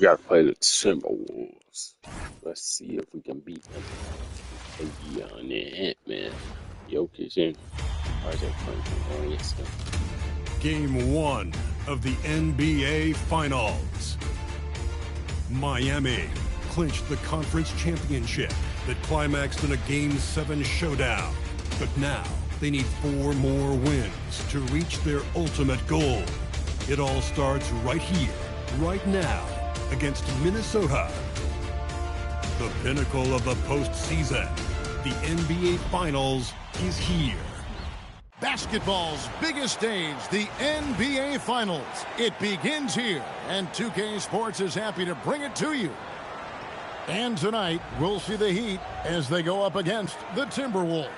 We got to play the Timberwolves. Let's see if we can beat them. And on that, man. Jokic and RJ Franklin. Yes, Game 1 of the NBA Finals. Miami clinched the conference championship that climaxed in a Game 7 showdown. But now they need 4 more wins to reach their ultimate goal. It all starts right here, right now, against Minnesota. The pinnacle of the postseason, the NBA Finals, is here. Basketball's biggest stage, the NBA Finals. It begins here, and 2K Sports is happy to bring it to you. And tonight, we'll see the Heat as they go up against the Timberwolves.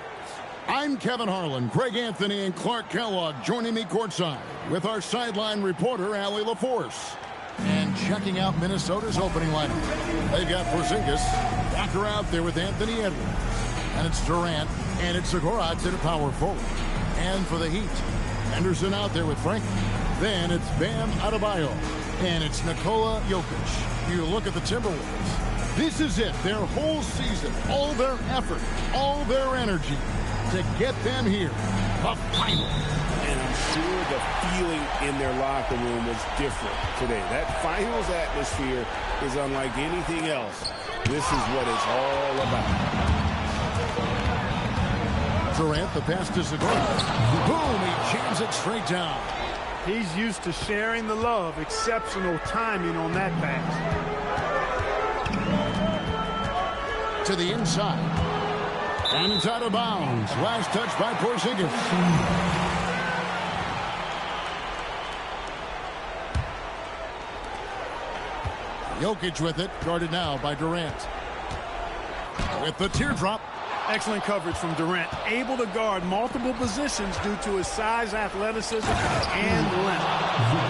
I'm Kevin Harlan, Greg Anthony, and Clark Kellogg joining me courtside with our sideline reporter, Allie LaForce. And checking out Minnesota's opening lineup. They've got Porzingis, Walker out there with Anthony Edwards. And it's Durant, and it's Zagorac at a power forward. And for the Heat, Henderson out there with Franklin. Then it's Bam Adebayo, and it's Nikola Jokic. You look at the Timberwolves. This is it, their whole season, all their effort, all their energy to get them here, the final. And I'm sure the feeling in their locker room was different today. That finals atmosphere is unlike anything else. This is what it's all about. Durant, the pass to Zagorac. Boom, he jams it straight down. He's used to sharing the love. Exceptional timing on that pass. To the inside. And it's out of bounds. Last touch by Porzingis. Jokic with it, guarded now by Durant. With the teardrop. Excellent coverage from Durant. Able to guard multiple positions due to his size, athleticism, and length.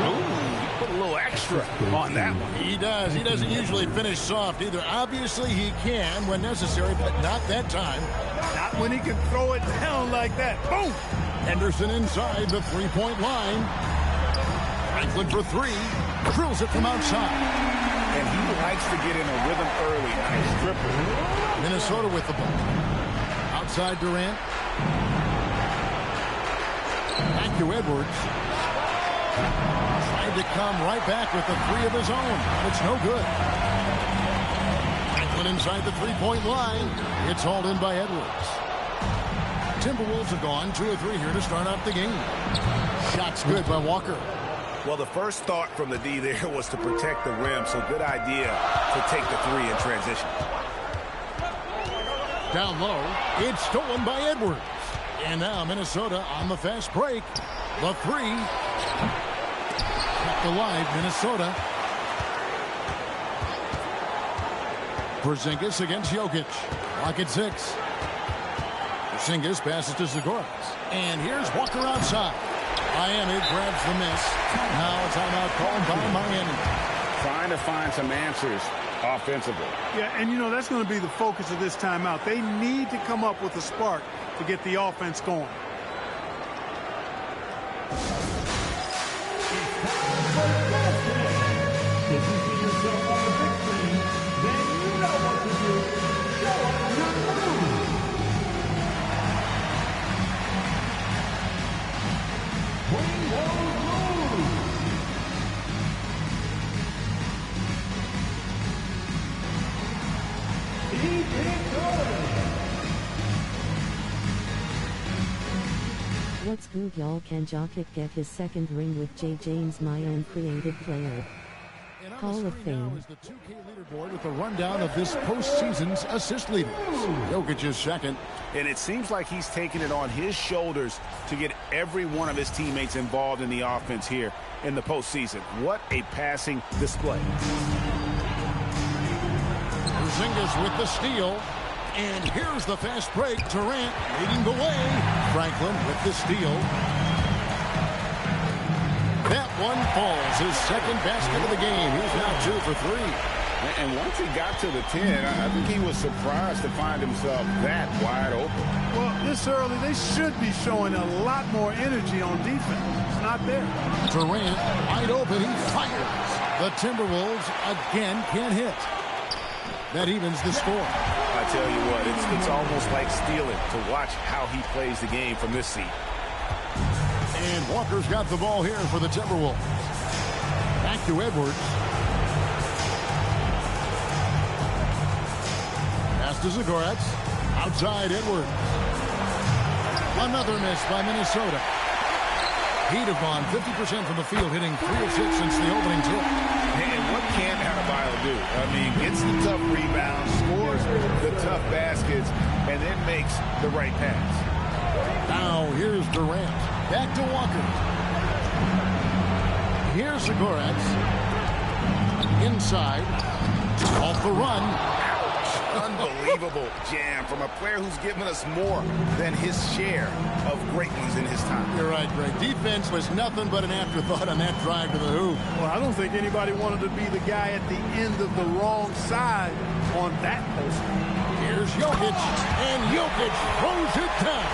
Ooh, put a little extra on that one. He does. He doesn't usually finish soft either. Obviously, he can when necessary, but not that time. Not when he can throw it down like that. Boom! Henderson inside the three-point line. Franklin for three. Drills it from outside. And he likes to get in a rhythm early. Nice triple. Minnesota with the ball. Outside Durant. Back to Edwards. Trying to come right back with the three of his own. It's no good. Franklin inside the three-point line. It's hauled in by Edwards. Timberwolves have gone 2 of 3 here to start out the game. Shot's good by Walker. Well, the first thought from the D there was to protect the rim, so good idea to take the three in transition. Down low, it's stolen by Edwards. And now Minnesota on the fast break. The three. Kept alive, Minnesota. Porzingis against Jokic. Lock at 6. Porzingis passes to Zagorac. And here's Walker outside. Miami grabs the miss. Now a timeout called by Miami. Trying to find some answers offensively. Yeah, and you know, that's going to be the focus of this timeout. They need to come up with a spark to get the offense going. What's good, y'all? Can Jokic get his second ring with J. James, my own creative player? Hall of Fame. Is the 2K leaderboard with a rundown of this postseason's assist leaders. Jokic is second. And it seems like he's taking it on his shoulders to get every one of his teammates involved in the offense here in the postseason. What a passing display. Porzingis with the steal. And here's the fast break. Durant leading the way. Franklin with the steal. That one falls. His second basket of the game. He's now 2 for 3. And once he got to the 10, I think he was surprised to find himself that wide open. Well, this early, they should be showing a lot more energy on defense. It's not there. Durant, wide open, he fires. The Timberwolves again can't hit. That evens the score. I tell you what, it's almost like stealing to watch how he plays the game from this seat. And Walker's got the ball here for the Timberwolves. Back to Edwards. Pass to Zagoretz. Outside Edwards. Another miss by Minnesota. Heat have gone 50% from the field, hitting 3 of 6 since the opening tip. And what can't Adebayo do? I mean, gets the tough rebounds, scores the tough baskets, and then makes the right pass. Now here's Durant. Back to Walker. Here's Zagoretz. Inside. Off the run. Unbelievable jam from a player who's given us more than his share of great ones in his time. You're right, Greg. Defense was nothing but an afterthought on that drive to the hoop. Well, I don't think anybody wanted to be the guy at the end of the wrong side on that post. Here's Jokic, and Jokic throws it down.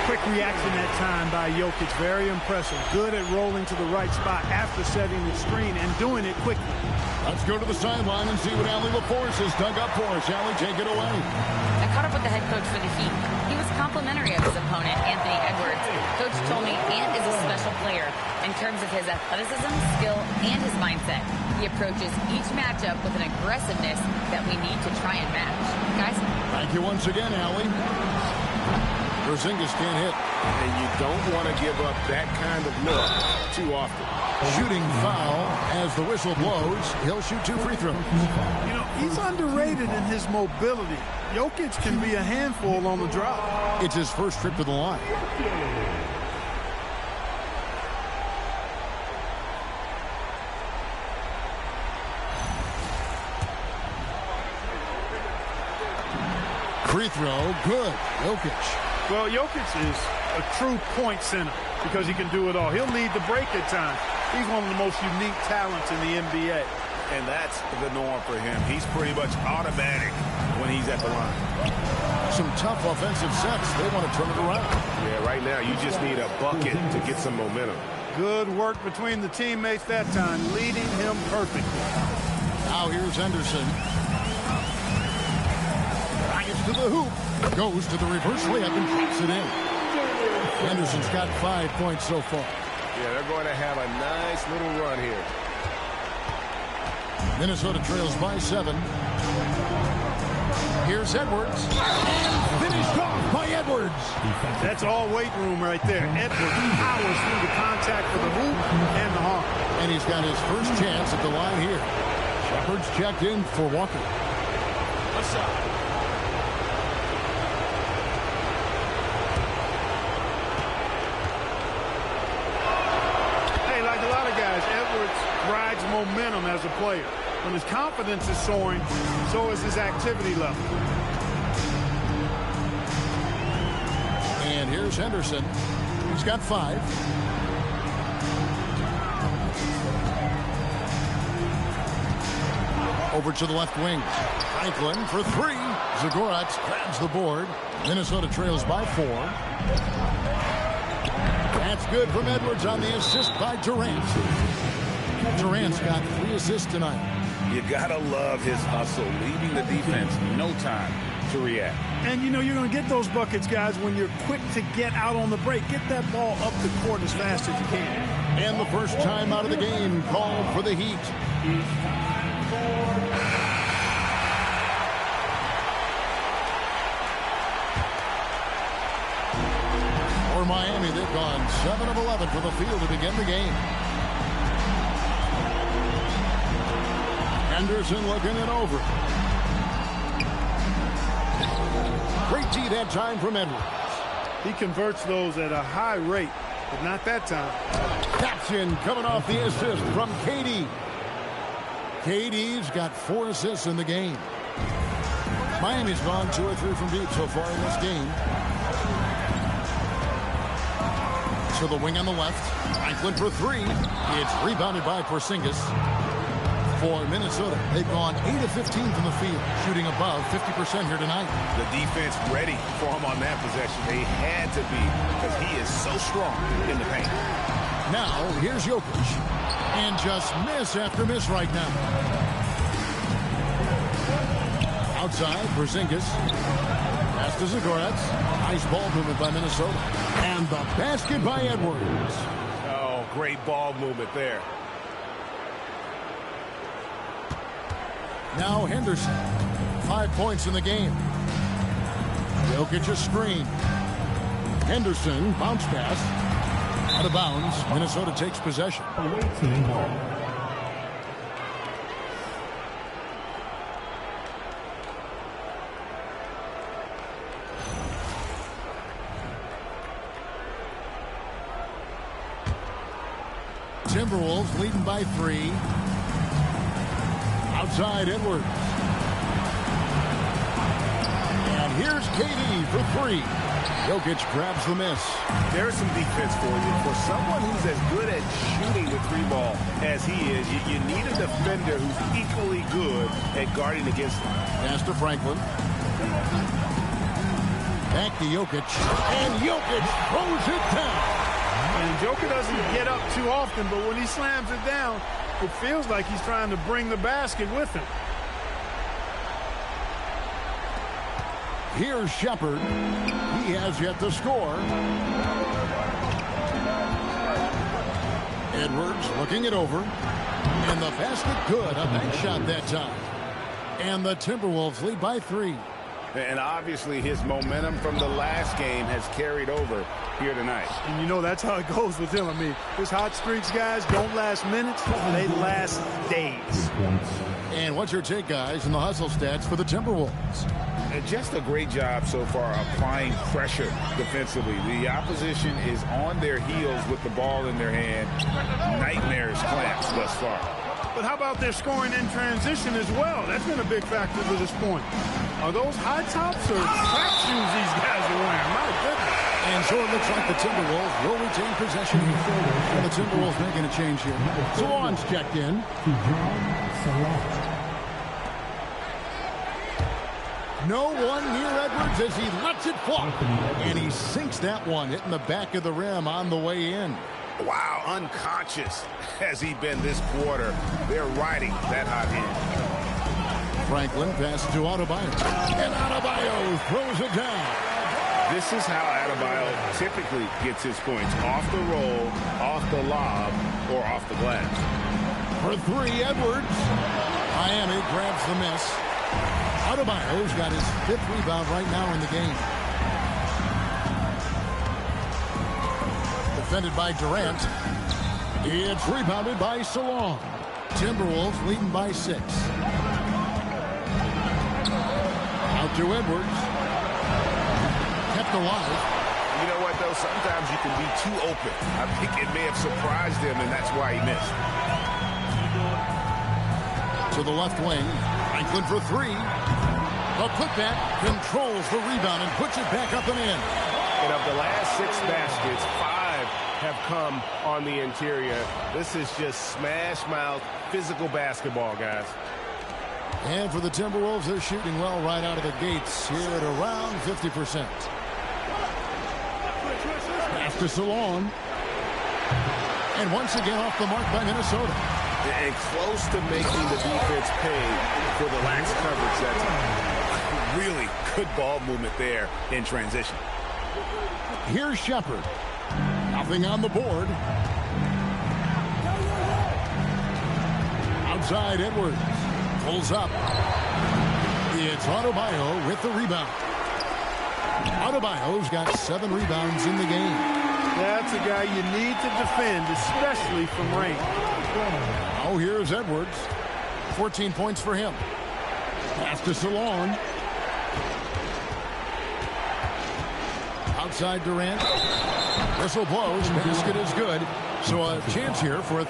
Quick reaction that time by Jokic. Very impressive. Good at rolling to the right spot after setting the screen and doing it quickly. Let's go to the sideline and see what Allie LaForce has dug up for us. Allie, take it away. I caught up with the head coach for the Heat. He was complimentary of his opponent, Anthony Edwards. Coach told me Ant is a special player in terms of his athleticism, skill, and his mindset. He approaches each matchup with an aggressiveness that we need to try and match. Guys? Thank you once again, Allie. Porzingis can't hit. And you don't want to give up that kind of look too often. Shooting foul as the whistle blows. He'll shoot 2 free throws. You know, he's underrated in his mobility. Jokic can be a handful on the drop. It's his first trip to the line. Free throw, good. Jokic. Well, Jokic is a true point center because he can do it all. He'll lead the break at times. He's one of the most unique talents in the NBA. And that's the norm for him. He's pretty much automatic when he's at the line. Some tough offensive sets. They want to turn it around. Yeah, right now you just need a bucket to get some momentum. Good work between the teammates that time, leading him perfectly. Now here's Henderson. Drives to the hoop. Goes to the reverse layup and drops it in. Henderson's got 5 points so far. Yeah, they're going to have a nice little run here. Minnesota trails by 7. Here's Edwards. Finished off by Edwards. That's all weight room right there. Edwards powers through the contact for the hoop and the arm. And he's got his first chance at the line here. Shepard's checked in for Walker. What's up? Like a lot of guys, Edwards rides momentum as a player. When his confidence is soaring, so is his activity level. And here's Henderson. He's got 5. Over to the left wing. Franklin for 3. Zagoretz grabs the board. Minnesota trails by 4. That's good from Edwards on the assist by Durant. Durant's got 3 assists tonight. You gotta love his hustle, leaving the defense no time to react. And you know you're going to get those buckets, guys, when you're quick to get out on the break. Get that ball up the court as fast as you can. And the first time out of the game called for the Heat. For Miami, they've gone 7 of 11 from the field to begin the game. Henderson looking it over. Great D that time from Edwards. He converts those at a high rate, but not that time. Caption coming off the assist from KD. KD's got 4 assists in the game. Miami's gone 2 or 3 from deep so far in this game. To the wing on the left. Franklin for 3. It's rebounded by Porzingis. For Minnesota, they've gone 8 of 15 from the field, shooting above 50% here tonight. The defense ready for him on that possession. They had to be, because he is so strong in the paint. Now, here's Jokic. And just miss after miss right now. Outside, Porzingis. Pass to Zagorets. Nice ball movement by Minnesota. And the basket by Edwards. Oh, great ball movement there. Now Henderson. 5 points in the game. Jokic a screen. Henderson, bounce pass. Out of bounds. Minnesota takes possession. Timberwolves leading by 3. Outside Edwards. And here's KD for 3. Jokic grabs the miss. There's some defense for you. For someone who's as good at shooting the 3-ball as he is, you need a defender who's equally good at guarding against him. Pass to Franklin. Back to Jokic. And Jokic throws it down. And Joker doesn't get up too often, but when he slams it down, it feels like he's trying to bring the basket with him. Here's Shepard. He has yet to score. Edwards looking it over. And the basket good. A nice shot that time. And the Timberwolves lead by 3. And obviously his momentum from the last game has carried over here tonight. And you know that's how it goes with him. I mean, his hot streaks, guys, don't last minutes. They last days. And what's your take, guys, in the hustle stats for the Timberwolves? And just a great job so far applying pressure defensively. The opposition is on their heels with the ball in their hand. Nightmares clamps thus far. But how about their scoring in transition as well? That's been a big factor to this point. Are those high tops or track shoes these guys are wearing? My goodness. And so it looks like the Timberwolves will retain possession here. And the Timberwolves making a change here. Salon's checked in. No one near Edwards as he lets it fly. And he sinks that one, hitting the back of the rim on the way in. Wow, unconscious has he been this quarter. They're riding that hot hand. Franklin passes to Adebayo. And Adebayo throws it down. This is how Adebayo typically gets his points. Off the roll, off the lob, or off the glass. For 3, Edwards. Miami grabs the miss. Adebayo's got his 5th rebound right now in the game. Defended by Durant. It's rebounded by Salon. Timberwolves leading by 6. Out to Edwards. Kept alive. You know what, though? Sometimes you can be too open. I think it may have surprised him, and that's why he missed. To the left wing. Franklin for 3. The putback controls the rebound and puts it back up and in. And of the last 6 baskets, 5 have come on the interior. This is just smash mouth physical basketball, guys. And for the Timberwolves, they're shooting well right out of the gates here at around 50%. Pass to Salon. And once again off the mark by Minnesota. And close to making the defense pay for the lax coverage that time. Really good ball movement there in transition. Here's Shepard. Nothing on the board. Outside Edwards. Pulls up. It's Adebayo with the rebound. Adebayo's got 7 rebounds in the game. That's a guy you need to defend, especially from range. Oh, here's Edwards. 14 points for him. Pass to Salon. Outside Durant. Whistle blows. Basket is good. So a chance here for a...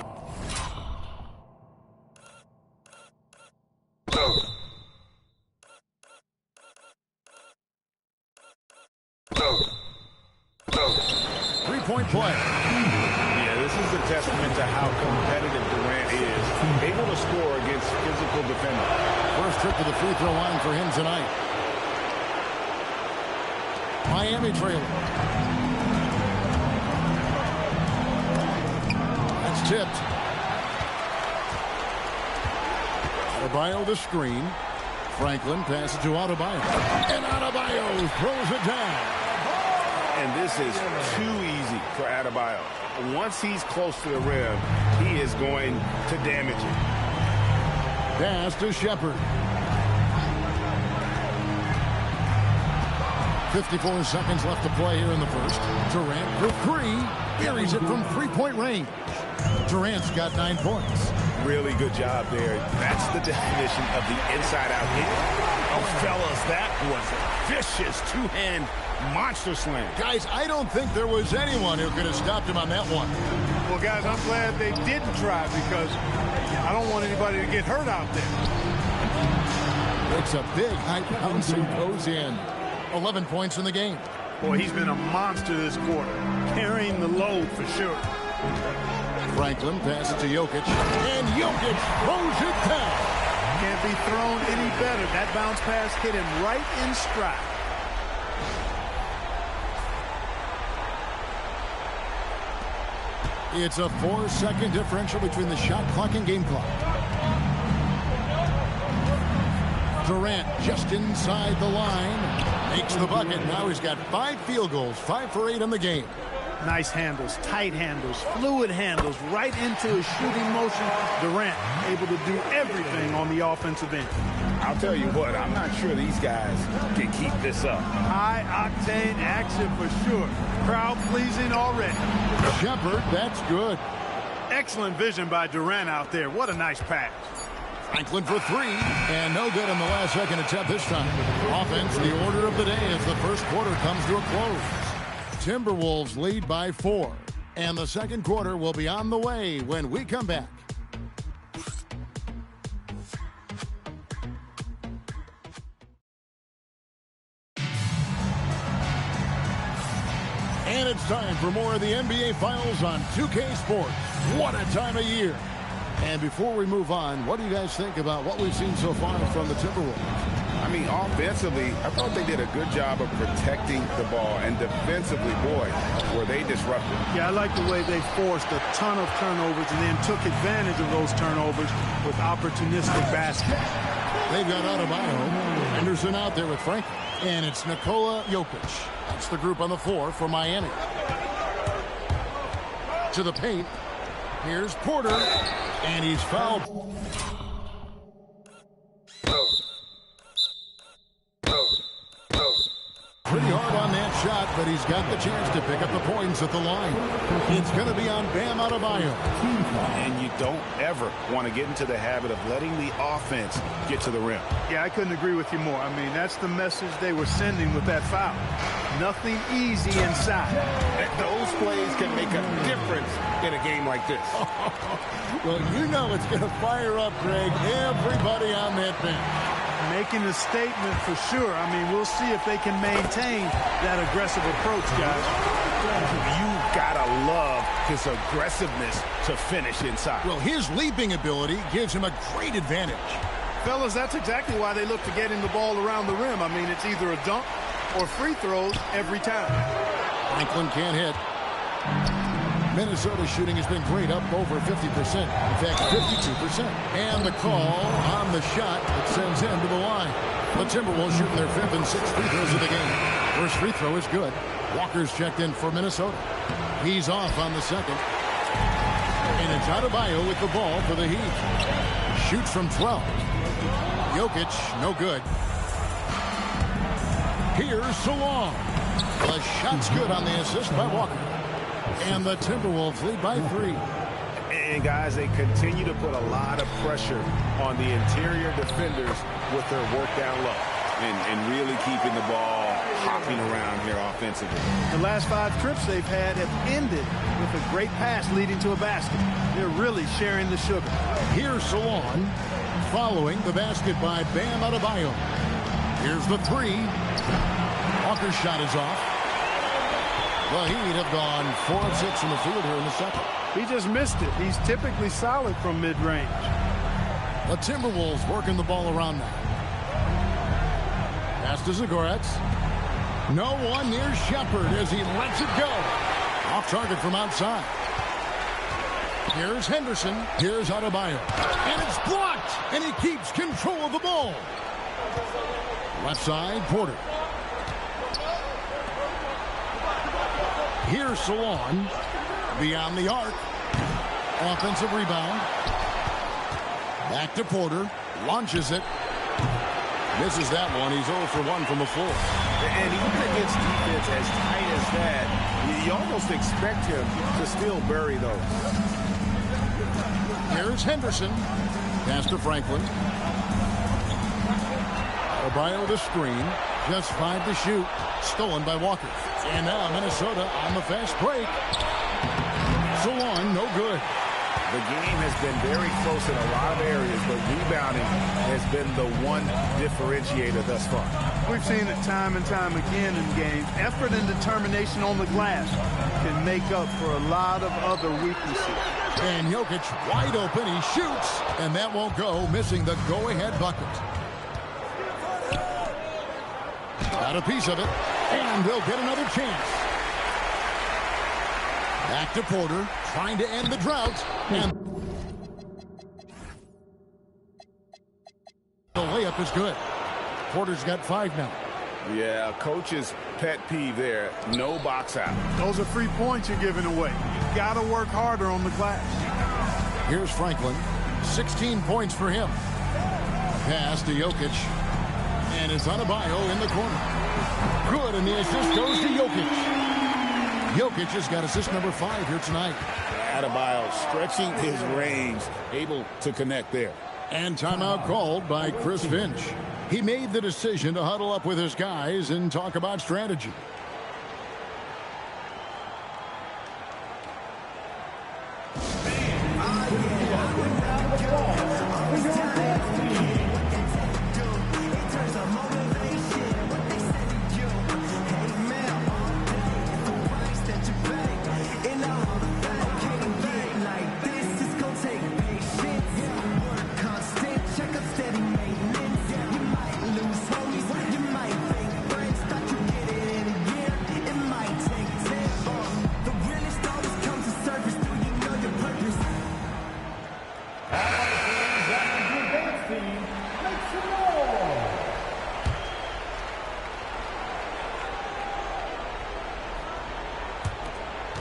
Three-point play. Yeah, this is a testament to how competitive Durant is able to score against physical defenders. First trip to the free throw line for him tonight. Miami trailing. That's tipped. Adebayo the screen. Franklin passes to Adebayo. And Adebayo throws it down. And this is too easy for Adebayo. Once he's close to the rim, he is going to damage it. Pass to Shepard. 54 seconds left to play here in the first. Durant for three. Buries it from three-point range. Durant's got 9 points. Really good job there. That's the definition of the inside-out hit. Oh, fellas, that was a vicious two-hand monster slam. Guys, I don't think there was anyone who could have stopped him on that one. Well, guys, I'm glad they didn't try because I don't want anybody to get hurt out there. It's a big high-pouncing goes in. 11 points in the game. Boy, he's been a monster this quarter, carrying the load for sure. Franklin passes to Jokic, and Jokic throws it down. Can't be thrown any better. That bounce pass hit him right in stride. It's a 4-second differential between the shot clock and game clock. Durant just inside the line. Makes the bucket. Now he's got 5 field goals, 5 for 8 in the game. Nice handles, tight handles, fluid handles, right into his shooting motion. Durant able to do everything on the offensive end. I'll tell you what, I'm not sure these guys can keep this up. High-octane action for sure. Crowd-pleasing already. Shepard, that's good. Excellent vision by Durant out there. What a nice pass. Franklin for 3, and no good in the last second attempt this time. Offense, the order of the day as the first quarter comes to a close. Timberwolves lead by 4, and the second quarter will be on the way when we come back. And it's time for more of the NBA Finals on 2K Sports. What a time of year. And before we move on, what do you guys think about what we've seen so far from the Timberwolves? I mean, offensively, I thought they did a good job of protecting the ball. And defensively, boy, were they disruptive. Yeah, I like the way they forced a ton of turnovers and then took advantage of those turnovers with opportunistic baskets. They've got Adebayo. Anderson out there with Frank. And it's Nikola Jokic. That's the group on the floor for Miami. To the paint. Here's Porter. And he's fouled. Pretty hard on that shot, but he's got the chance to pick up the points at the line. It's going to be on Bam Adebayo. And you don't ever want to get into the habit of letting the offense get to the rim. Yeah, I couldn't agree with you more. I mean, that's the message they were sending with that foul. Nothing easy inside. Those plays can make a difference in a game like this. Well, you know it's going to fire up, Greg, everybody on that bench. Making a statement for sure. I mean, we'll see if they can maintain that aggressive approach, guys. You gotta love his aggressiveness to finish inside. Well, his leaping ability gives him a great advantage. Fellas, that's exactly why they look to getting the ball around the rim. I mean, it's either a dunk or free throws every time. Franklin can't hit. Minnesota's shooting has been great, up over 50%. In fact, 52%. And the call on the shot that sends him to the line. The Timberwolves shooting their 5th and 6th free throws of the game. First free throw is good. Walker's checked in for Minnesota. He's off on the second. And it's Adebayo with the ball for the Heat. Shoots from 12. Jokic, no good. Here's Salon. The shot's good on the assist by Walker. And the Timberwolves lead by 3. And, guys, they continue to put a lot of pressure on the interior defenders with their work down low and really keeping the ball hopping around here offensively. The last 5 trips they've had have ended with a great pass leading to a basket. They're really sharing the sugar. Here's Salon following the basket by Bam Adebayo. Here's the 3. Walker's shot is off. The Heat have gone 4 of 6 from the field here in the second. He just missed it. He's typically solid from mid-range. The Timberwolves working the ball around now. Pass to Zagoretz. No one near Shepard as he lets it go. Off target from outside. Here's Henderson. Here's Adebayo. And it's blocked. And he keeps control of the ball. Left side, Porter. Here's Salon. Beyond the arc. Offensive rebound. Back to Porter. Launches it. Misses that one. He's 0 for 1 from the floor. And even against defense as tight as that, you almost expect him to still bury those. Here's Henderson. Pass to Franklin. Adebayo the screen. Just 5 to shoot. Stolen by Walker. And now Minnesota on the fast break. Salon, no good. The game has been very close in a lot of areas, but rebounding has been the one differentiator thus far. We've seen it time and time again in games. Effort and determination on the glass can make up for a lot of other weaknesses. And Jokic wide open. He shoots, and that won't go, missing the go-ahead bucket. Got a piece of it, and they'll get another chance. Back to Porter, trying to end the drought. And the layup is good. Porter's got 5 now. Yeah, coach's pet peeve there. No box out. Those are free points you're giving away. You've got to work harder on the glass. Here's Franklin. 16 points for him. Pass to Jokic. And it's Adebayo in the corner. Good, and the assist goes to Jokic. Jokic has got assist number 5 here tonight. Adebayo stretching his range, able to connect there. And timeout called by Chris Finch. He made the decision to huddle up with his guys and talk about strategy.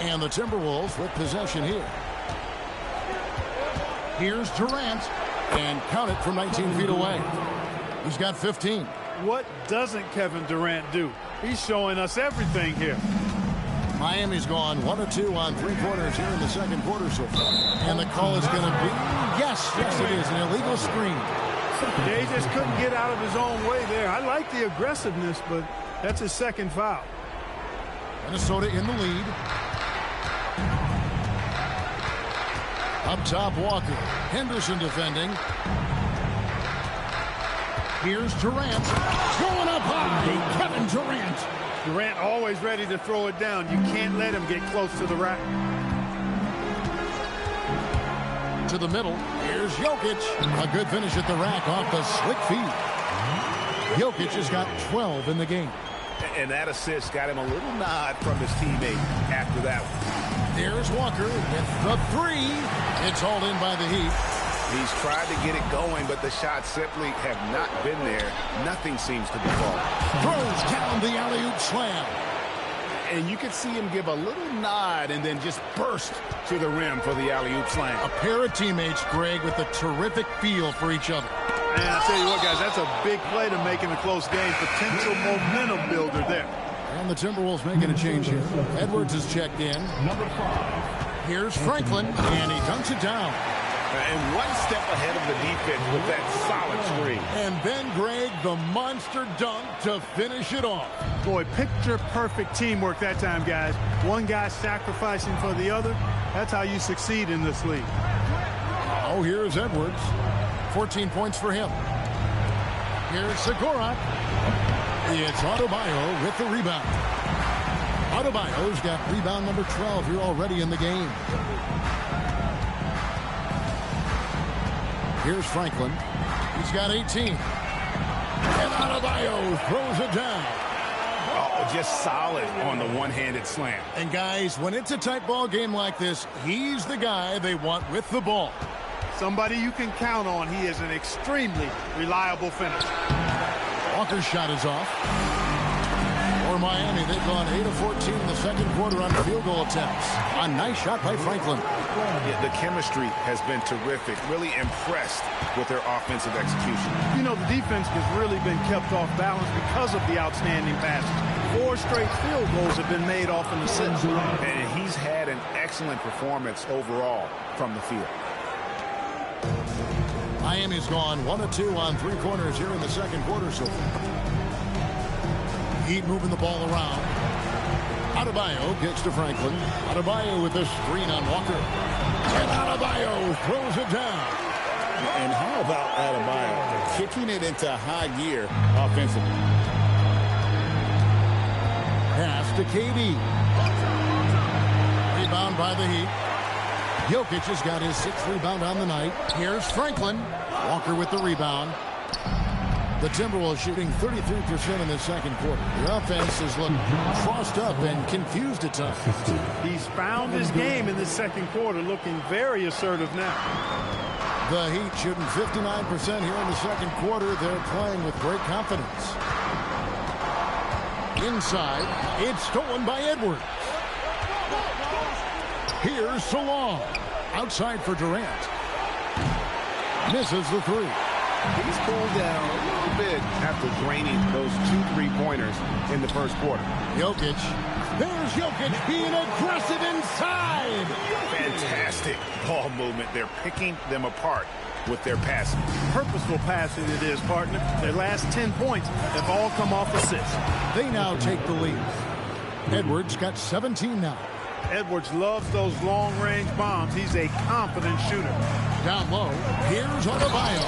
And the Timberwolves with possession here. Here's Durant. And count it from 19 feet away. He's got 15. What doesn't Kevin Durant do? He's showing us everything here. Miami's gone 1 of 2 on 3 quarters here in the second quarter so far. And the call is going to be, yes, it is, an illegal screen. Yeah, he just couldn't get out of his own way there. I like the aggressiveness, but that's his second foul. Minnesota in the lead. Up top, Walker. Henderson defending. Here's Durant. Going up high. Kevin Durant. Durant always ready to throw it down. You can't let him get close to the rack. To the middle. Here's Jokic. A good finish at the rack off the slick feed. Jokic has got 12 in the game. And that assist got him a little nod from his teammate after that one. There's Walker with the 3. It's hauled in by the Heat. He's tried to get it going, but the shots simply have not been there. Nothing seems to be falling. Throws down the alley-oop slam. And you could see him give a little nod and then just burst to the rim for the alley-oop slam. A pair of teammates, Greg, with a terrific feel for each other. And I'll tell you what, guys, that's a big play to make in a close game. Potential momentum builder there. And the Timberwolves making a change here. Edwards is checked in. Number 5. Here's Franklin, and he dunks it down. And one step ahead of the defense with that solid screen. And then, Greg, the monster dunk to finish it off. Boy, picture-perfect teamwork that time, guys. One guy sacrificing for the other. That's how you succeed in this league. Oh, here's Edwards. 14 points for him. Here's Segura. It's Adebayo with the rebound. Adebayo's got rebound number 12 here already in the game. Here's Franklin. He's got 18. And Adebayo throws it down. Oh, just solid on the one-handed slam. And guys, when it's a tight ball game like this, he's the guy they want with the ball. Somebody you can count on. He is an extremely reliable finisher. Walker's shot is off. For Miami, they've gone 8 of 14 in the second quarter on field goal attempts. A nice shot by Franklin. Yeah, the chemistry has been terrific. Really impressed with their offensive execution. You know, the defense has really been kept off balance because of the outstanding passes. 4 straight field goals have been made off an assist. And he's had an excellent performance overall from the field. Miami's gone 1 of 2 on 3 corners here in the second quarter so far. Heat moving the ball around. Adebayo gets to Franklin. Adebayo with a screen on Walker. And Adebayo throws it down. And how about Adebayo kicking it into high gear offensively? Pass to KD. Rebound by the Heat. Jokic has got his 6th rebound on the night. Here's Franklin. Walker with the rebound. The Timberwolves shooting 33% in the second quarter. The offense is looking crossed up and confused at times. He's found his game in the second quarter, looking very assertive now. The Heat shooting 59% here in the second quarter. They're playing with great confidence. Inside, it's stolen by Edwards. Here's Salon. Outside for Durant. Misses the 3. He's cooled down a little bit after draining those 2 3-pointers in the first quarter. Jokic. There's Jokic being aggressive inside. Fantastic ball movement. They're picking them apart with their passing. Purposeful passing it is, partner. Their last 10 points have all come off assists. They now take the lead. Edwards got 17 now. Edwards loves those long-range bombs. He's a confident shooter. Down low, here's Adebayo.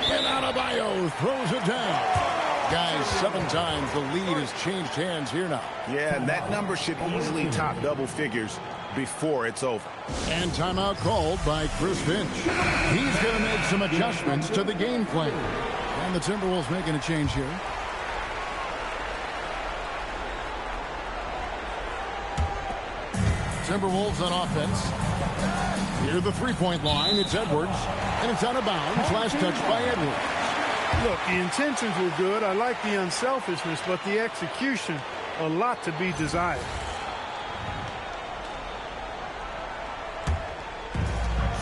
And Adebayo throws it down. Guys, 7 times the lead has changed hands here now. Yeah, and that number should easily top double figures before it's over. And timeout called by Chris Finch. He's going to make some adjustments to the game plan. And the Timberwolves making a change here. Timberwolves on offense. Near the 3-point line, it's Edwards. And it's out of bounds. Last touch by Edwards. Look, the intentions were good. I like the unselfishness, but the execution, a lot to be desired.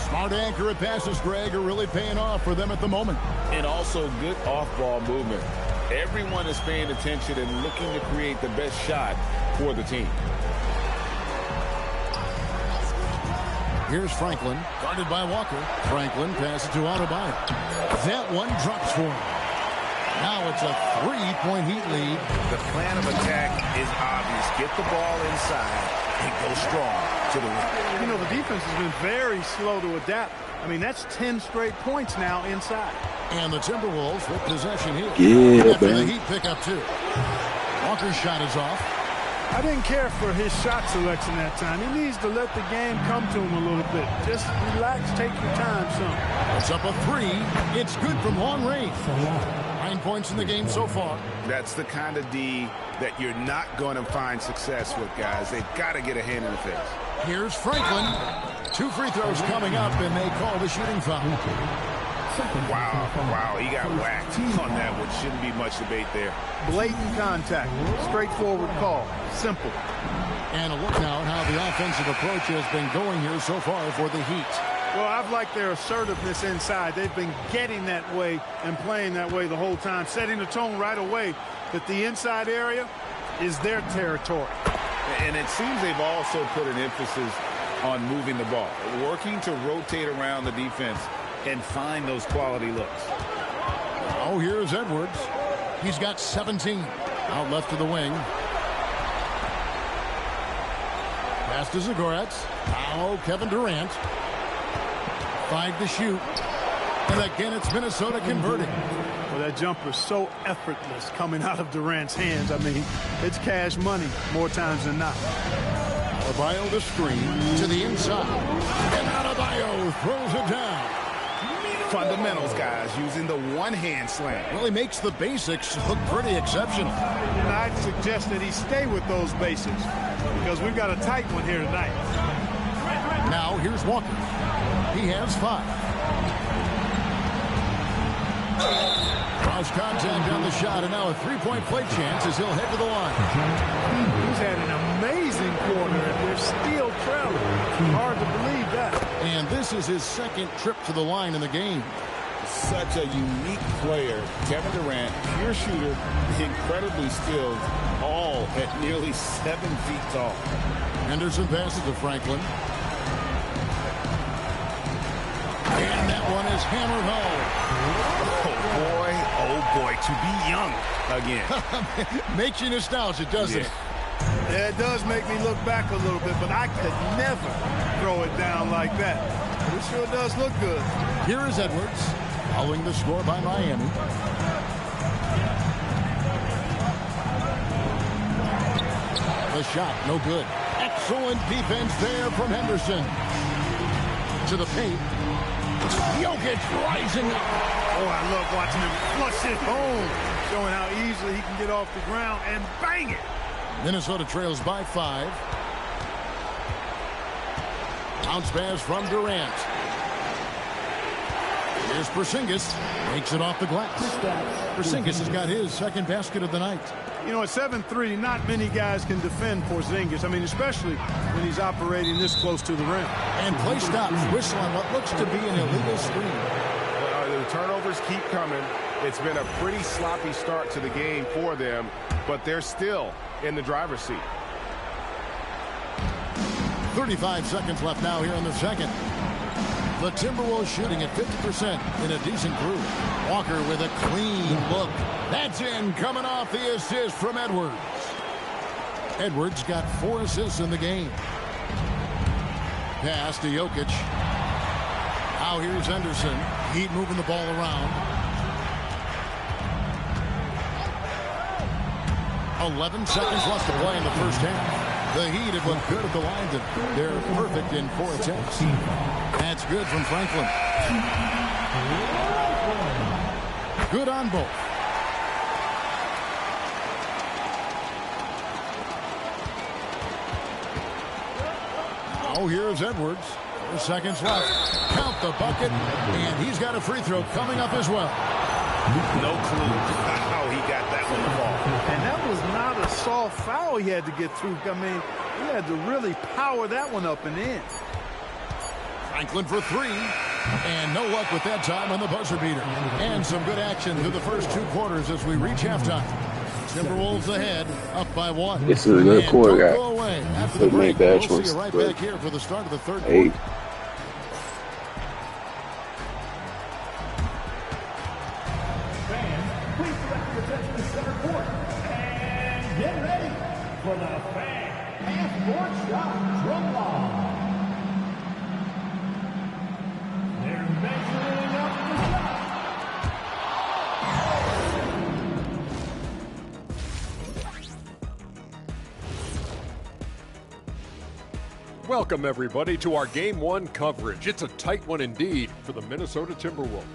Smart accurate passes, Greg, are really paying off for them at the moment. And also good off-ball movement. Everyone is paying attention and looking to create the best shot for the team. Here's Franklin, guarded by Walker. Franklin passes to Adebayo. That one drops for him. Now it's a 3-point Heat lead. The plan of attack is obvious. Get the ball inside and go strong to the rim. You know, the defense has been very slow to adapt. I mean, that's 10 straight points now inside. And the Timberwolves with possession here. Yeah, after man. the Heat pick up 2. Walker's shot is off. I didn't care for his shot selection that time. He needs to let the game come to him a little bit. Just relax, take your time some. It's up a 3. It's good from long range. 9 points in the game so far. That's the kind of D that you're not going to find success with, guys. They've got to get a hand in the face. Here's Franklin. 2 free throws coming up, and they call the shooting foul. Wow, he got whacked on that one. Shouldn't be much debate there. Blatant contact. Straightforward call. Simple. And a look now at how the offensive approach has been going here so far for the Heat. Well, I've liked their assertiveness inside. They've been getting that way and playing that way the whole time, setting the tone right away that the inside area is their territory. And it seems they've also put an emphasis on moving the ball, working to rotate around the defense and find those quality looks. Oh, here's Edwards. He's got 17. Out left to the wing. Pass to Zagorets. Now Kevin Durant. 5 to shoot. And again, it's Minnesota converting. Well, that jumper's so effortless coming out of Durant's hands. I mean, it's cash money more times than not. Adebayo the screen to the inside. And Adebayo throws it down. Fundamentals, guys, using the one-hand slam. Well, he makes the basics look pretty exceptional. And I'd suggest that he stay with those basics because we've got a tight one here tonight. Now, here's Walker. He has 5. Cross contact on the shot, and now a three-point play chance as he'll head to the line. He's had an amazing quarter, and they're still trailing. Hard to believe that. And this is his second trip to the line in the game. Such a unique player. Kevin Durant, pure shooter, incredibly skilled, all at nearly 7 feet tall. Henderson passes to Franklin. And that one is hammered home. Oh boy, to be young again. Makes you nostalgic, doesn't it? Yeah, it does make me look back a little bit, but I could never throw it down like that. It sure does look good. Here is Edwards, following the score by Miami. The shot, no good. Excellent defense there from Henderson. To the paint. Jokic rising up. Oh, I love watching him flush it home, showing how easily he can get off the ground and bang it. Minnesota trails by 5. Bounce pass from Durant. Here's Porzingis. Makes it off the glass. Porzingis has got his second basket of the night. You know, at 7'3", not many guys can defend Porzingis. I mean, especially when he's operating this close to the rim. And play stops. Whistle on what looks to be an illegal screen. The turnovers keep coming. It's been a pretty sloppy start to the game for them, but they're still in the driver's seat. 35 seconds left now here in the second. The Timberwolves shooting at 50% in a decent groove. Walker with a clean look. That's in, coming off the assist from Edwards. Edwards got 4 assists in the game. Pass to Jokic. Now here's Henderson. Heat moving the ball around. 11 seconds left to play in the first half. The Heat have looked good at the line. They're perfect in 4 attempts. That's good from Franklin. Good on both. Now here's Edwards. 4 seconds left. Count the bucket. And he's got a free throw coming up as well. No clue how he got that one to fall. And that was not a soft foul he had to get through. I mean, he had to really power that one up and in. Franklin for 3. And no luck with that time on the buzzer beater. And some good action through the first 2 quarters as we reach halftime. Timberwolves ahead, up by 1. This is a good quarter, guys. Go away. After the break, we'll see you right back here for the start of the third quarter. For the fan half-court shot drum line. They're measuring up the shot. Welcome, everybody, to our Game 1 coverage. It's a tight one indeed for the Minnesota Timberwolves.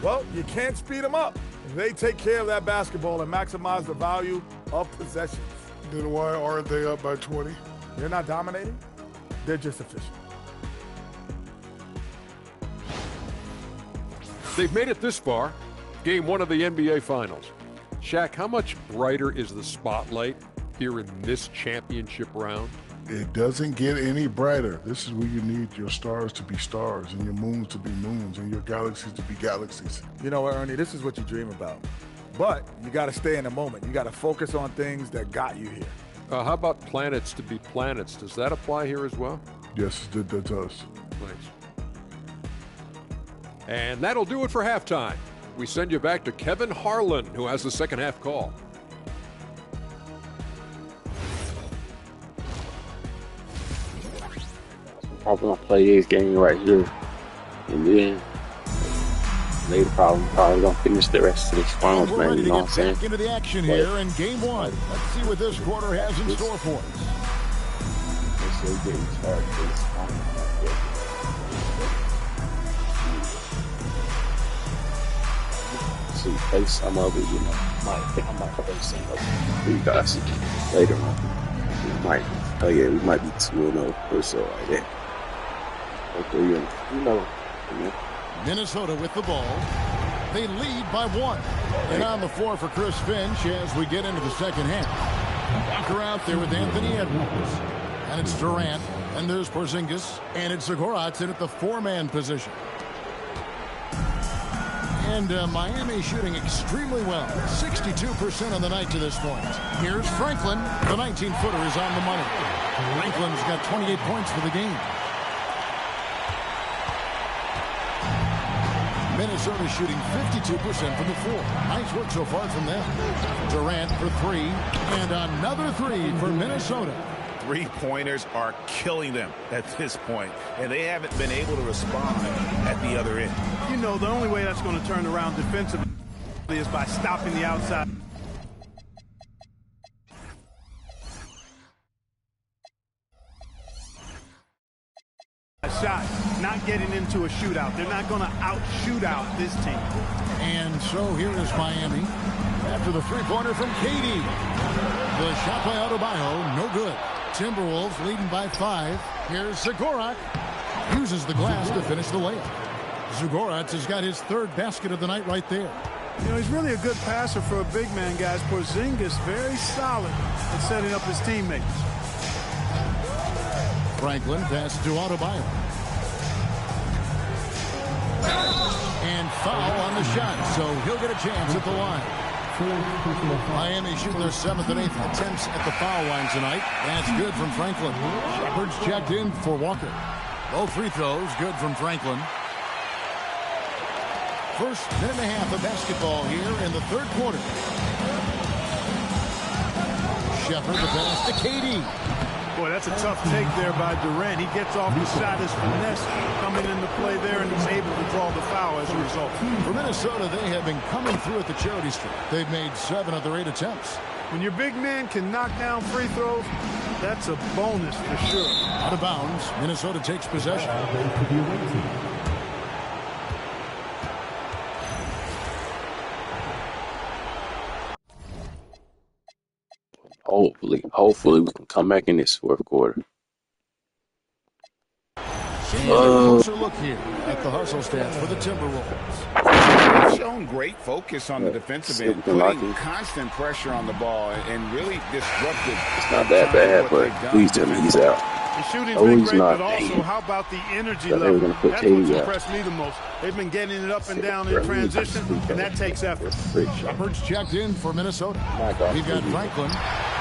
Well, you can't speed them up. They take care of that basketball and maximize the value of possessions. Then why aren't they up by 20? They're not dominating. They're just efficient. They've made it this far. Game 1 of the NBA Finals. Shaq, how much brighter is the spotlight here in this championship round? It doesn't get any brighter. This is where you need your stars to be stars and your moons to be moons and your galaxies to be galaxies. You know what, Ernie? This is what you dream about. But you got to stay in the moment. You got to focus on things that got you here. How about planets to be planets? Does that apply here as well? Yes, it does. Thanks. And that'll do it for halftime. We send you back to Kevin Harlan, who has the second half call. I want to play this game right here. And then they probably gonna finish the rest of this finals, We're man. ready You know to what I'm get saying? back into the action here in game one. Let's see what this quarter has in store for us. They're getting charged for this final. See, play some of it, you know. I might play some of it for you guys later on. We might be 2-0 or so like that. Okay, you know. Minnesota with the ball. They lead by 1. And on the floor for Chris Finch as we get into the second half. Walker out there with Anthony Edwards. And it's Durant. And there's Porzingis. And it's Zagorac in at the 4-man position. And Miami shooting extremely well. 62% on the night to this point. Here's Franklin. The 19-footer is on the money. Franklin's got 28 points for the game. Minnesota shooting 52% from the floor. Nice work so far from them. Durant for 3. And another 3 for Minnesota. Three-pointers are killing them at this point, and they haven't been able to respond at the other end. You know, the only way that's going to turn around defensively is by stopping the outside shot, not getting into a shootout. They're not going to out-shoot out this team. And so here is Miami after the three-pointer from KD. The shot by Adebayo, no good. Timberwolves leading by 5. Here's Zagorac. Uses the glass to finish the layup. Zagorac has got his 3rd basket of the night right there. You know, he's really a good passer for a big man, guys. Porzingis very solid at setting up his teammates. Franklin passes to Adebayo. And foul on the shot, so he'll get a chance at the line. Miami shooting their 7th and 8th attempts at the foul line tonight. That's good from Franklin. Shepard's checked in for Walker. Both free throws good from Franklin. First minute and a half of basketball here in the 3rd quarter. Shepard the pass to KD. Boy, that's a tough take there by Durant. He gets off the shot, his finesse coming into play there, and he's able to draw the foul as a result. For Minnesota, they have been coming through at the charity stripe. They've made 7 of their 8 attempts. When your big man can knock down free throws, that's a bonus for sure. Out of bounds, Minnesota takes possession. Hopefully we can come back in this 4th quarter. Seeing a closer look here at the hustle stats for the Timberwolves. They've shown great focus on the defensive end, putting constant pressure on the ball and really disruptive. It's not that bad, but please tell me he's out. The shooting's been great, but also how about the energy level? That's what's impressed me the most. They've been getting it up and down in transition, and that takes effort. Shepard's checked in for Minnesota. We've got Franklin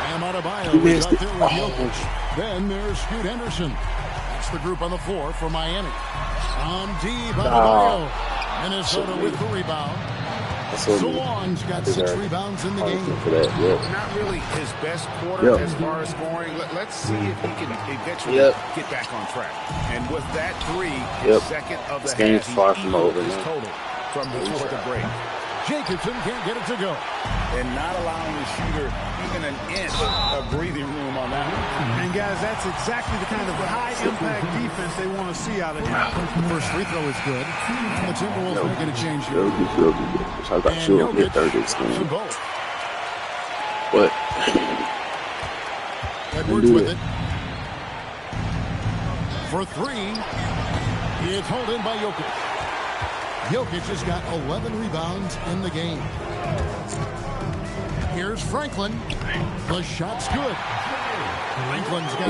and Adebayo is out there with Jokic. Then there's Scoot Henderson. That's the group on the floor for Miami. On deep, Adebayo. Minnesota with the rebound. Salon's got 6 rebounds in the game. Not really his best quarter as far as scoring. Let's see if he can eventually get back on track. And with that 3, his 2nd of the half, he's far from over his total from before the break. Jacobson can't get it to go. And not allowing the shooter even an inch of breathing room on that one. And guys, that's exactly the kind of high-impact defense they want to see out of him. The first free throw is good. And the Timberwolves making a change here. I got sure get 30 this game. But Edwards with it. For 3. It's held in by Jokic. Jokic has got 11 rebounds in the game. Here's Franklin. The shot's good. Franklin's got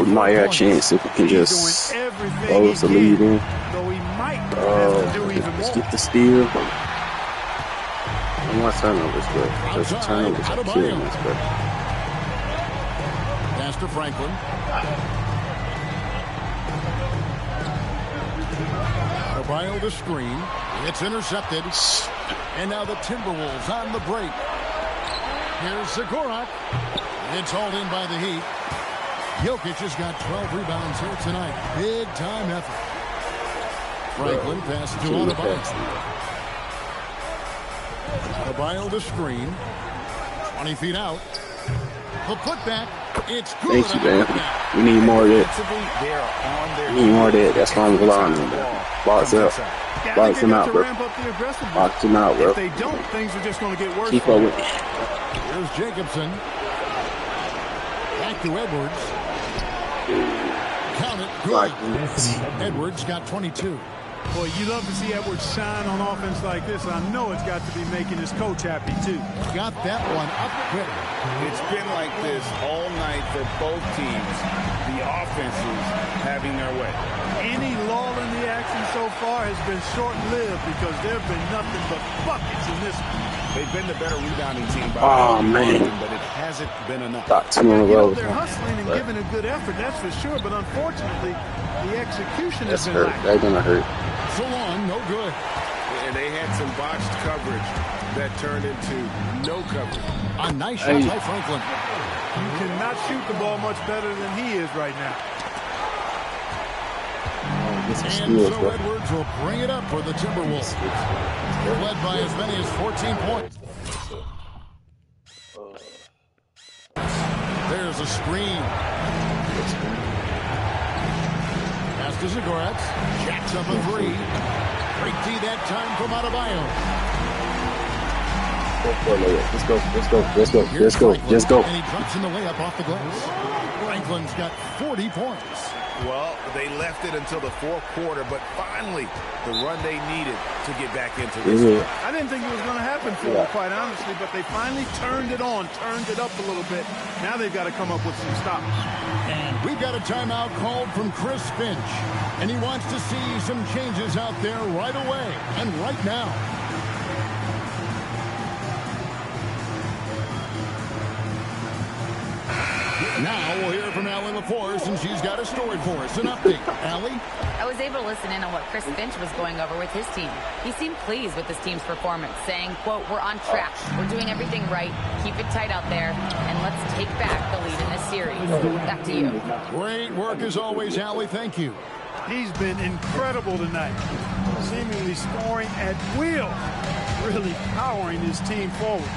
we might have a chance if we can just blow us a lead in. Though he might have to do even more. Let's get the steal. No more turnovers, but because the turnovers are killing us, but. Pass to Franklin. Adebayo the screen. It's intercepted. And now the Timberwolves on the break. Here's Zagorac. It's hauled in by the Heat. Jokic has got 12 rebounds here tonight. Big time effort. Franklin passes to Adebayo. Adebayo the screen. 20 feet out. The putback. It's good. Thank you, man. We need more of that. We need more of that. That's why I'm relying on that. Box up. Box him out, bro. Box him out, bro. If they don't, things are just going to get worse. Keep up with it. Here's Jacobson. Back to Edwards. Count it. Good. Edwards got 22. Boy, you love to see Edwards shine on offense like this. I know it's got to be making his coach happy, too. Got that one up quick. It's been like this all night for both teams. The offenses having their way. Any lull in the action so far has been short-lived because there have been nothing but buckets in this one. They've been the better rebounding team by man, but it hasn't been enough. They're hustling and giving a good effort, that's for sure, but unfortunately, the execution has been lacking. They're gonna hurt. So long, no good. And they had some botched coverage that turned into no coverage. A nice shot by Franklin. You cannot shoot the ball much better than he is right now. And so Edwards will bring it up for the Timberwolves. They're led by as many as 14 points. There's a screen. Pass to Zagoretz. Jacks up a three. Great D that time from Adebayo. Let's go. And he drops in the layup off the glass. Franklin's got 40 points. Well, they left it until the fourth quarter, but finally, the run they needed to get back into this. I didn't think it was going to happen for them, quite honestly, but they finally turned it on, turned it up a little bit. Now they've got to come up with some stops. And we've got a timeout called from Chris Finch, and he wants to see some changes out there right away and right now. Now we'll hear from Allie LaForce, and she's got a story for us. An update. Allie? I was able to listen in on what Chris Finch was going over with his team. He seemed pleased with his team's performance, saying, quote, "We're on track. We're doing everything right. Keep it tight out there, and let's take back the lead in this series." Back to you. Great work as always, Allie. Thank you. He's been incredible tonight, seemingly scoring at will, really powering his team forward.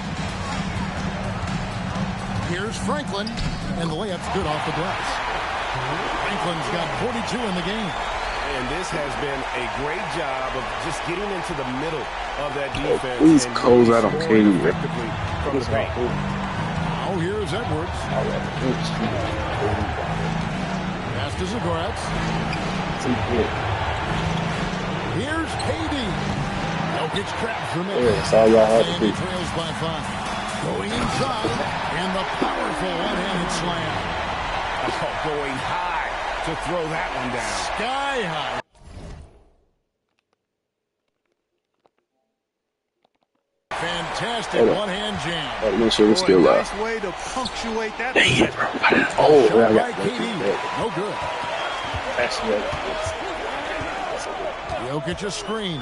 Here's Franklin, and the layup's good off the glass. Franklin's got 42 in the game. And this has been a great job of just getting into the middle of that defense. Please close out on KD. From the paint. Oh, here's Edwards. Pass to Zagoretz. Here's KD. Jokic traps from it. And he trails by 5. Going inside, and the powerful one-handed slam. Oh, going high to throw that one down. Sky high. Fantastic one-hand jam. Make sure we're still nice way to punctuate that. Oh, shot by KD. No good. Jokic a screen.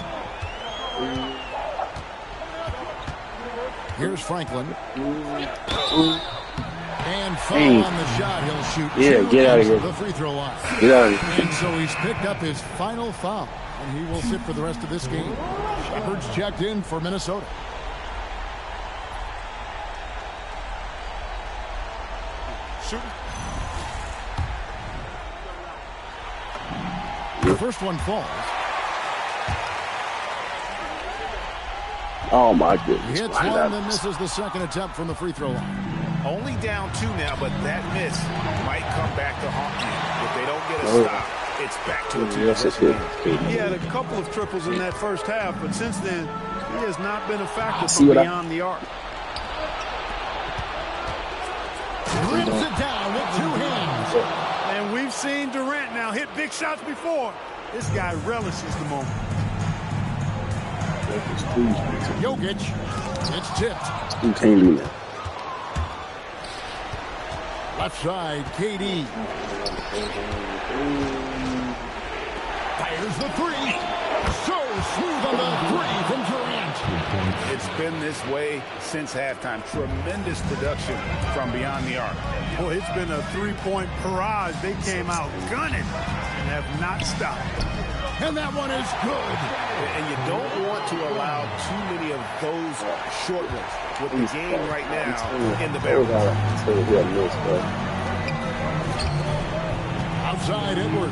Here's Franklin. And foul on the shot. He'll shoot. Yeah, get out of here. The free throw line. Get out of here. And so he's picked up his final foul, and he will sit for the rest of this game. Shepard's checked in for Minnesota. Shooting. The first one falls. Oh my goodness. Hits one, then misses the second attempt from the free throw line. Only down 2 now, but that miss might come back to haunt you. If they don't get a stop, it's back to a 2. He had a couple of triples in that first half, but since then, he has not been a factor from beyond the arc. Rips it down with 2 hands. And we've seen Durant now hit big shots before. This guy relishes the moment. Jokic, it's tipped. You can't do that. Left side, KD. Fires the 3. So smooth on the 3 from Durant. It's been this way since halftime. Tremendous production from beyond the arc. Boy, it's been a 3-point barrage. They came out gunning and have not stopped. And that one is good. And you don't want to allow too many of those short ones with the game right now in the barrel. Outside Edwards.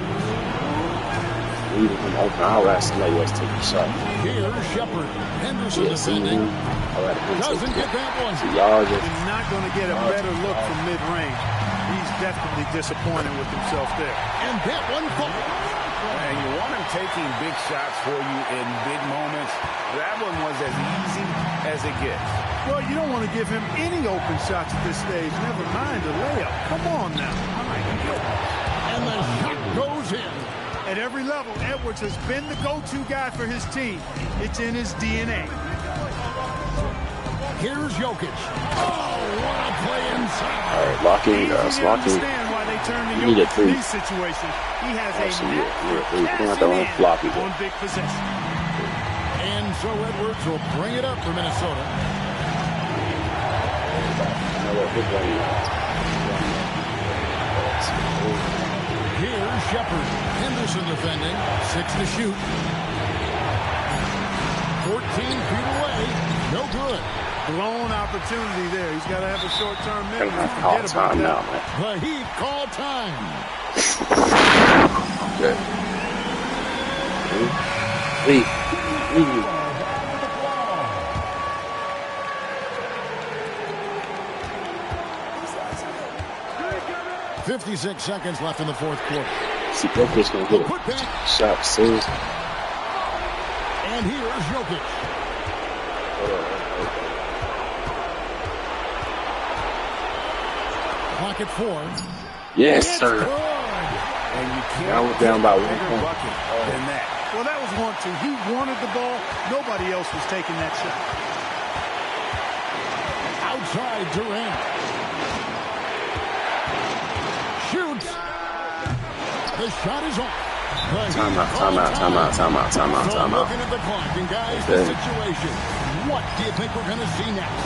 Leaving him open. I'll ask somebody else take a shot. Here's Shepard. Henderson defending. Doesn't get that one. He's not going to get a better look from mid-range. He's definitely disappointed with himself there. And that one falls. And you want him taking big shots for you in big moments. That one was as easy as it gets. Well, you don't want to give him any open shots at this stage. Never mind a layup. Come on now. My goodness. And the shot goes in. At every level, Edwards has been the go-to guy for his team. It's in his DNA. Here's Jokic. Oh, what a play inside. All right, lock in, guys. Lock in. You need a three. These situations, he has a on big possession. And so Edwards will bring it up for Minnesota. Here's Shepard. Henderson defending. 6 to shoot. 14 feet away. No good. Blown opportunity there. He's got to have a short-term memory. Call time now, man. The Heat call time. Okay. Leave. 56 seconds left in the fourth quarter. See, Jokic's going to get a shot soon. And here's Jokic. Clock at 4. Yes, sir. And you can't now we're down by 1 point. Than that. Well, that was 1-2. He wanted the ball. Nobody else was taking that shot. Outside Durant. Shoots. The shot is off. Timeout. Looking at the clock, and guys, the situation. What do you think we're going to see next?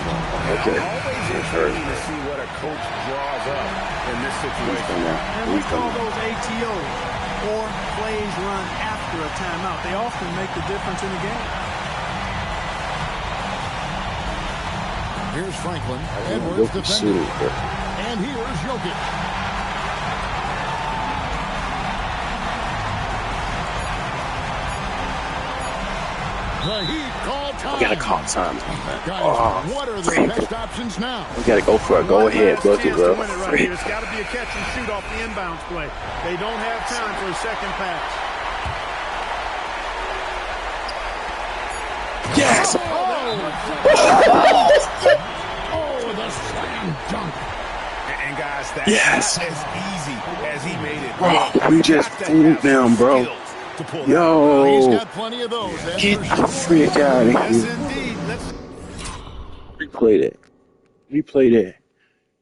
Okay. Always intriguing to see what a coach draws up in this situation. And we call those ATOs, or plays run after a timeout. They often make the difference in the game. Here's Franklin. Edwards defending. And here's Jokic. The Heat call time. We gotta call time. Guys, what are the best options now? We gotta go for a go-ahead bucket, bro. Right here. It's got to be a catch and shoot off the inbounds play. They don't have time for a second pass. Yes! Oh, the slam dunk. And guys, that's not as easy as he made it. Bro, we just fooled them, bro. Yo, he's got plenty of those. Get the freak out of here. Yes, indeed.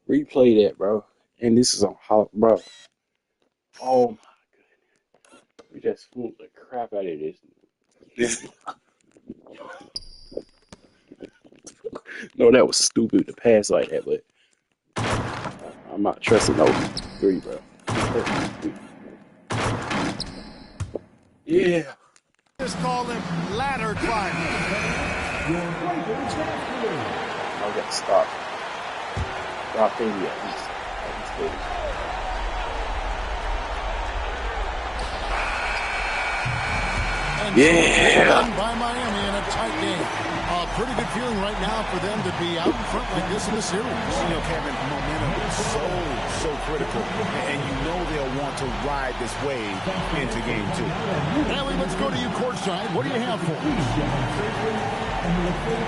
Replay that, bro. And this is on how, bro. Oh my goodness. We just fooled the crap out of this. No, that was stupid to pass like that, but I'm not trusting no 3, bro. Yeah. Just call him ladder climbing. I got to stop. Stop in here at least. Yeah. Done by Miami in a tight game. A pretty good feeling right now for them to be out in front like this in the series. You know, Kevin, momentum is so critical, and you know they'll want to ride this wave into game 2. Allie, let's go to you courtside. What do you have for us?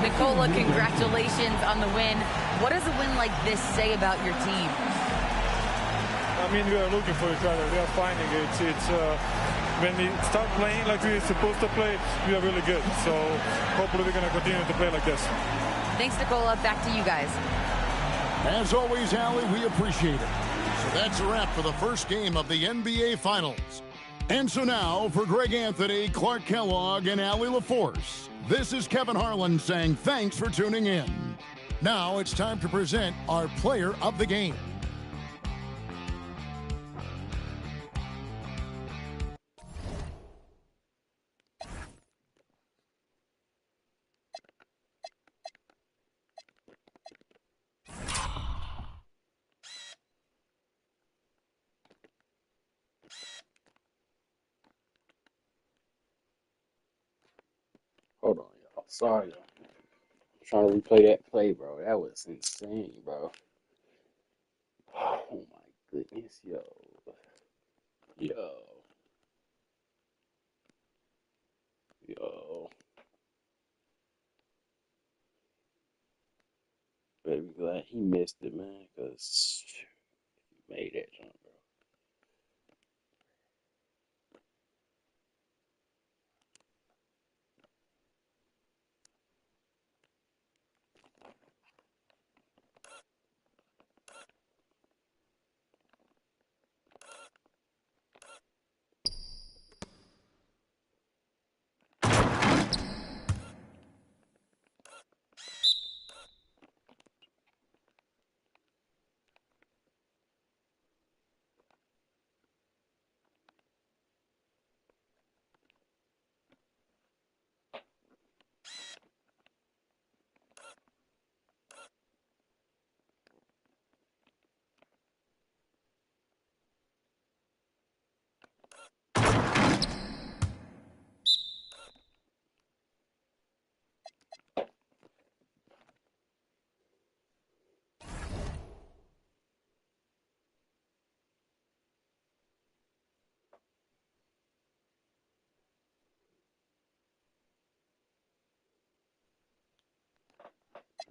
Nicola, congratulations on the win. What does a win like this say about your team? I mean, we are looking for each other. We are finding it. It's when we start playing like we're supposed to play, we are really good. So hopefully we're going to continue to play like this. Thanks, Nicola. Back to you guys. As always, Allie, we appreciate it. So that's a wrap for the first game of the NBA Finals. And so now, for Greg Anthony, Clark Kellogg, and Allie LaForce, this is Kevin Harlan saying thanks for tuning in. Now it's time to present our player of the game. Hold on, y'all. Sorry, y'all. I'm trying to replay that play, bro. That was insane, bro. Oh my goodness, yo. Yo. Yo. Baby glad he missed it, man, because he made that jump, bro.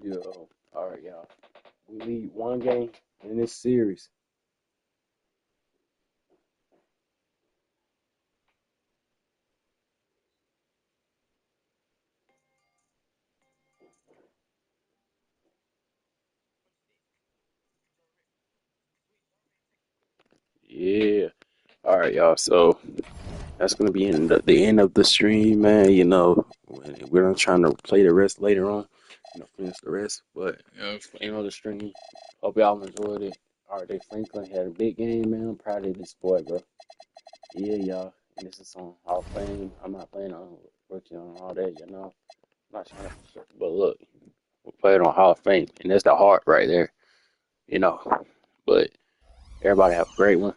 Yo. All right, y'all. We lead one game in this series. Yeah. All right, y'all. So that's gonna be in the end of the stream, man. You know, we're not trying to play the rest later on. You know, finish the rest. But end of the stream. Hope y'all enjoyed it. All right, Franklin had a big game, man. I'm proud of this boy, bro. Yeah, y'all. And this is on Hall of Fame. I'm not playing on rookie on all that, you know. I'm not trying to, but look, we're playing on Hall of Fame, and that's the heart right there, you know. But everybody have a great one.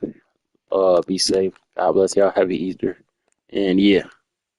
Be safe. God bless y'all. Happy Easter. And yeah.